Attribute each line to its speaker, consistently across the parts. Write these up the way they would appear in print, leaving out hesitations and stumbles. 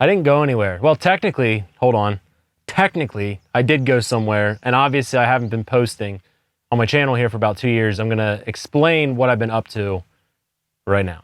Speaker 1: I didn't go anywhere. Well, technically, hold on. Technically, I did go somewhere, and obviously I haven't been posting on my channel here for about 2 years. I'm gonna explain what I've been up to right now.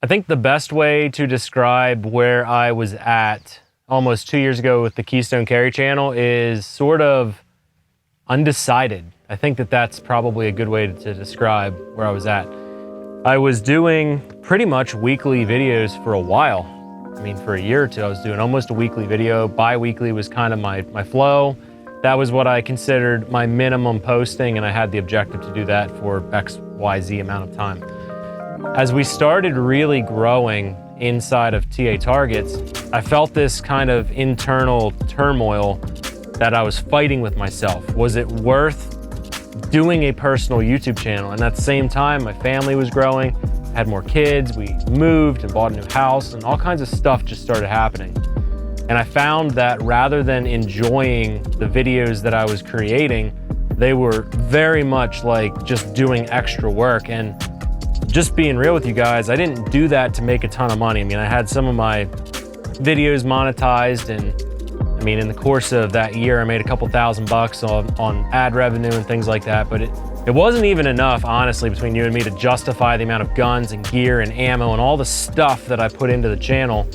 Speaker 1: I think the best way to describe where I was at almost 2 years ago with the KeystoneCarry channel is sort of undecided. I think that that's probably a good way to describe where I was at. I was doing pretty much weekly videos for a while. I mean, for a year or two, I was doing almost a weekly video. Bi-weekly was kind of my flow. That was what I considered my minimum posting, and I had the objective to do that for X, Y, Z amount of time. As we started really growing inside of TA Targets, I felt this kind of internal turmoil that I was fighting with myself. Was it worth doing a personal YouTube channel? And at the same time, my family was growing, had more kids, we moved and bought a new house, and all kinds of stuff just started happening. And I found that rather than enjoying the videos that I was creating, they were very much like just doing extra work. And just being real with you guys, I didn't do that to make a ton of money. I mean, I had some of my videos monetized, and I mean, in the course of that year, I made a couple $1,000 on ad revenue and things like that, but it wasn't even enough, honestly, between you and me to justify the amount of guns and gear and ammo and all the stuff that I put into the channel.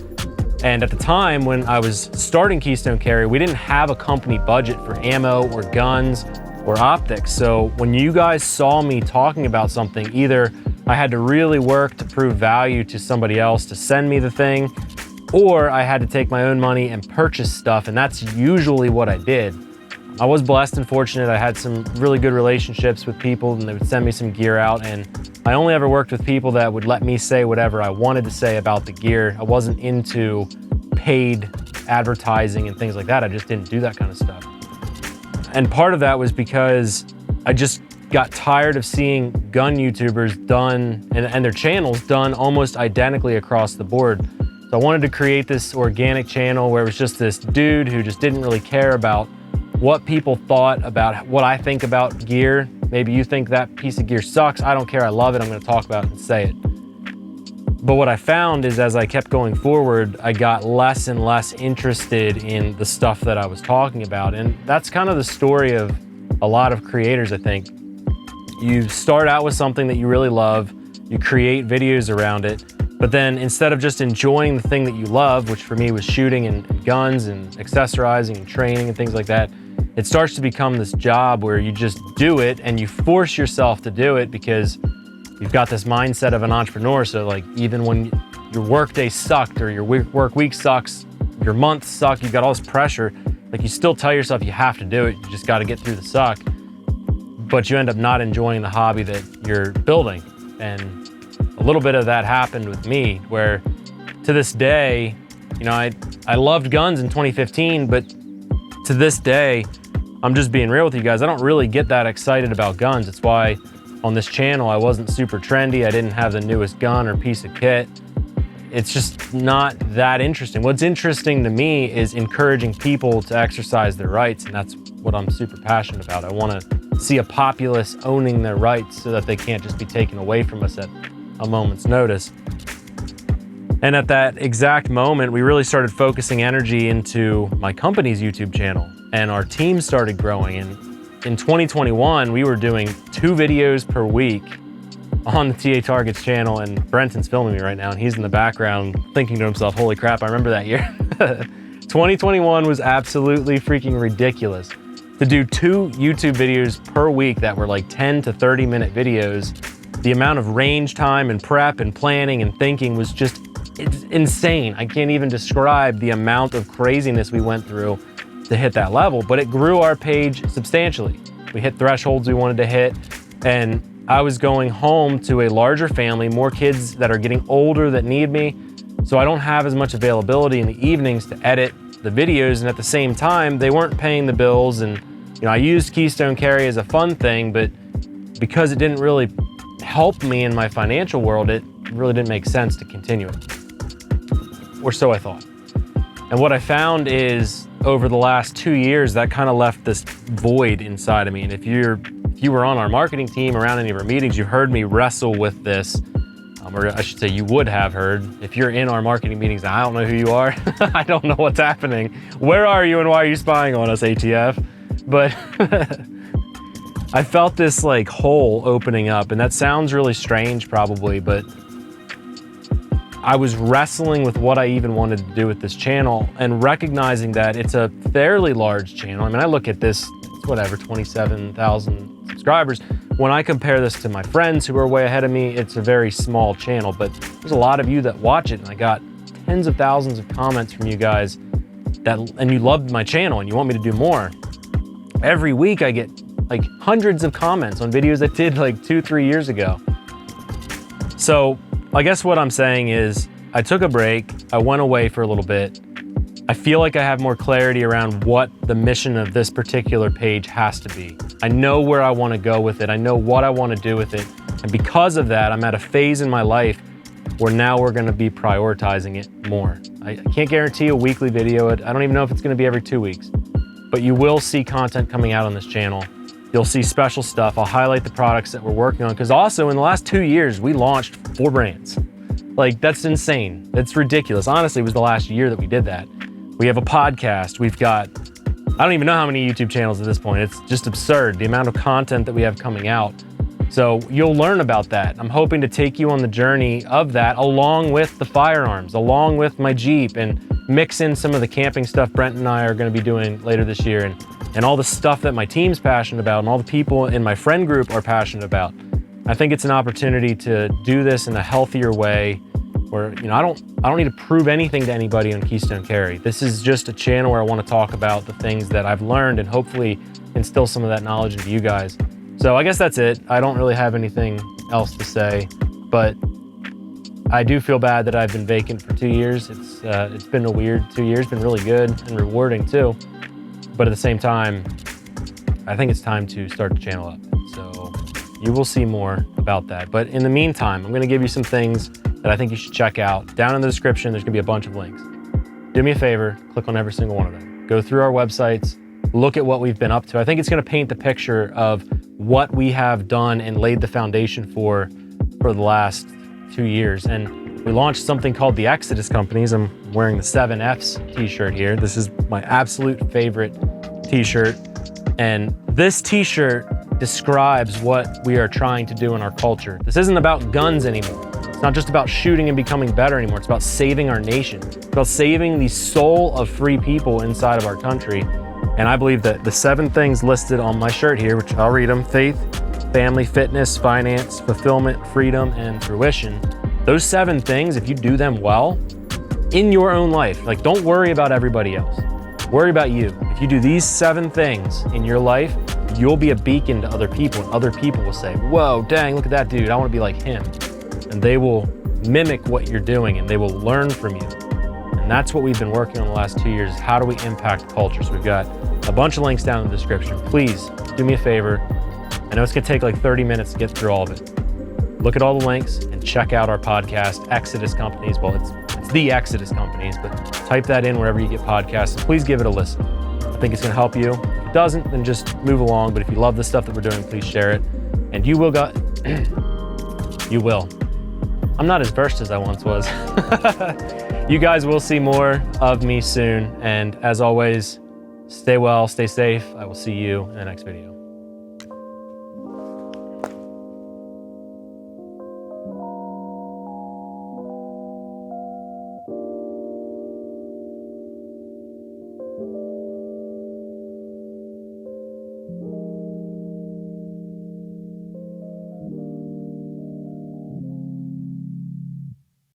Speaker 1: And at the time when I was starting KeystoneCarry, we didn't have a company budget for ammo or guns or optics. So when you guys saw me talking about something, either I had to really work to prove value to somebody else to send me the thing, or I had to take my own money and purchase stuff, and that's usually what I did. I was blessed and fortunate. I had some really good relationships with people, and they would send me some gear out, and I only ever worked with people that would let me say whatever I wanted to say about the gear. I wasn't into paid advertising and things like that. I just didn't do that kind of stuff. And part of that was because I just got tired of seeing gun YouTubers done and their channels done almost identically across the board. So I wanted to create this organic channel where it was just this dude who just didn't really care about what people thought about what I think about gear. Maybe you think that piece of gear sucks. I don't care, I love it. I'm gonna talk about it and say it. But what I found is as I kept going forward, I got less and less interested in the stuff that I was talking about. And that's kind of the story of a lot of creators, I think. You start out with something that you really love, you create videos around it, but then instead of just enjoying the thing that you love, which for me was shooting and guns and accessorizing and training and things like that, it starts to become this job where you just do it and you force yourself to do it because you've got this mindset of an entrepreneur. So like even when your work day sucked or your work week sucks, your month sucked, you've got all this pressure, like you still tell yourself you have to do it, you just got to get through the suck. But you end up not enjoying the hobby that you're building. And a little bit of that happened with me, where to this day, you know, I loved guns in 2015, but to this day, I'm just being real with you guys, I don't really get that excited about guns. It's why on this channel, I wasn't super trendy. I didn't have the newest gun or piece of kit. It's just not that interesting. What's interesting to me is encouraging people to exercise their rights, and that's what I'm super passionate about. I want to see a populace owning their rights so that they can't just be taken away from us at a moment's notice. And at that exact moment, we really started focusing energy into my company's YouTube channel, and our team started growing. And in 2021, we were doing 2 videos per week on the TA Targets channel, and Brenton's filming me right now, and he's in the background thinking to himself, holy crap, I remember that year. 2021 was absolutely freaking ridiculous. To do 2 YouTube videos per week that were like 10 to 30 minute videos, the amount of range time and prep and planning and thinking was just, it's insane. I can't even describe the amount of craziness we went through to hit that level, but it grew our page substantially. We hit thresholds we wanted to hit, and I was going home to a larger family, more kids that are getting older that need me, so I don't have as much availability in the evenings to edit the videos, and at the same time, they weren't paying the bills. And you know, I used KeystoneCarry as a fun thing, but because it didn't really help me in my financial world, it really didn't make sense to continue it. or so I thought. And what I found is over the last 2 years, that kind of left this void inside of me. And if you were on our marketing team, around any of our meetings, you've heard me wrestle with this, or I should say you would have heard. If you're in our marketing meetings, I don't know who you are. I don't know what's happening. Where are you and why are you spying on us, ATF? But I felt this like hole opening up, and that sounds really strange probably, but I was wrestling with what I even wanted to do with this channel and recognizing that it's a fairly large channel. I mean, I look at this, it's whatever, 27,000 subscribers. When I compare this to my friends who are way ahead of me, it's a very small channel, but there's a lot of you that watch it, and I got tens of thousands of comments from you guys and you loved my channel and you want me to do more. Every week I get like hundreds of comments on videos I did like 2-3 years ago. So I guess what I'm saying is I took a break, I went away for a little bit. I feel like I have more clarity around what the mission of this particular page has to be. I know where I want to go with it. I know what I want to do with it. And because of that, I'm at a phase in my life where now we're going to be prioritizing it more. I can't guarantee a weekly video. I don't even know if it's going to be every 2 weeks, but you will see content coming out on this channel. You'll see special stuff. I'll highlight the products that we're working on, because also in the last 2 years, we launched 4 brands. Like, that's insane. It's ridiculous. Honestly, it was the last year that we did that. We have a podcast. We've got, I don't even know how many YouTube channels at this point. It's just absurd, the amount of content that we have coming out. So you'll learn about that. I'm hoping to take you on the journey of that, along with the firearms, along with my Jeep, and mix in some of the camping stuff Brent and I are going to be doing later this year, and all the stuff that my team's passionate about and all the people in my friend group are passionate about. I think it's an opportunity to do this in a healthier way where, you know, I don't need to prove anything to anybody on KeystoneCarry. This is just a channel where I want to talk about the things that I've learned and hopefully instill some of that knowledge into you guys. So I guess that's it. I don't really have anything else to say, but I do feel bad that I've been vacant for 2 years. It's been a weird 2 years, been really good and rewarding too. But at the same time, I think it's time to start the channel up. So you will see more about that. But in the meantime, I'm gonna give you some things that I think you should check out. Down in the description, there's gonna be a bunch of links. Do me a favor, click on every single one of them. Go through our websites, look at what we've been up to. I think it's gonna paint the picture of what we have done and laid the foundation for the last 2 years. And we launched something called the Exodus Companies. I'm wearing the 7Fs t-shirt here. This is my absolute favorite t-shirt. And this t-shirt describes what we are trying to do in our culture. This isn't about guns anymore. It's not just about shooting and becoming better anymore. It's about saving our nation. It's about saving the soul of free people inside of our country. And I believe that the 7 things listed on my shirt here, which I'll read them: faith, family, fitness, finance, fulfillment, freedom, and fruition. Those 7 things, if you do them well in your own life, like, don't worry about everybody else. Worry about you. If you do these 7 things in your life, you'll be a beacon to other people, and other people will say, whoa, dang, look at that dude. I want to be like him. And they will mimic what you're doing, and they will learn from you. And that's what we've been working on the last 2 years. How do we impact culture? So we've got a bunch of links down in the description. Please do me a favor. I know it's gonna take like 30 minutes to get through all of it. Look at all the links and check out our podcast, Exodus Companies. Well, it's the Exodus Companies, but type that in wherever you get podcasts, and please give it a listen. I think it's gonna help you. If it doesn't, then just move along. But if you love the stuff that we're doing, please share it. And you will you will. I'm not as versed as I once was. You guys will see more of me soon. And as always, stay well, stay safe. I will see you in the next video.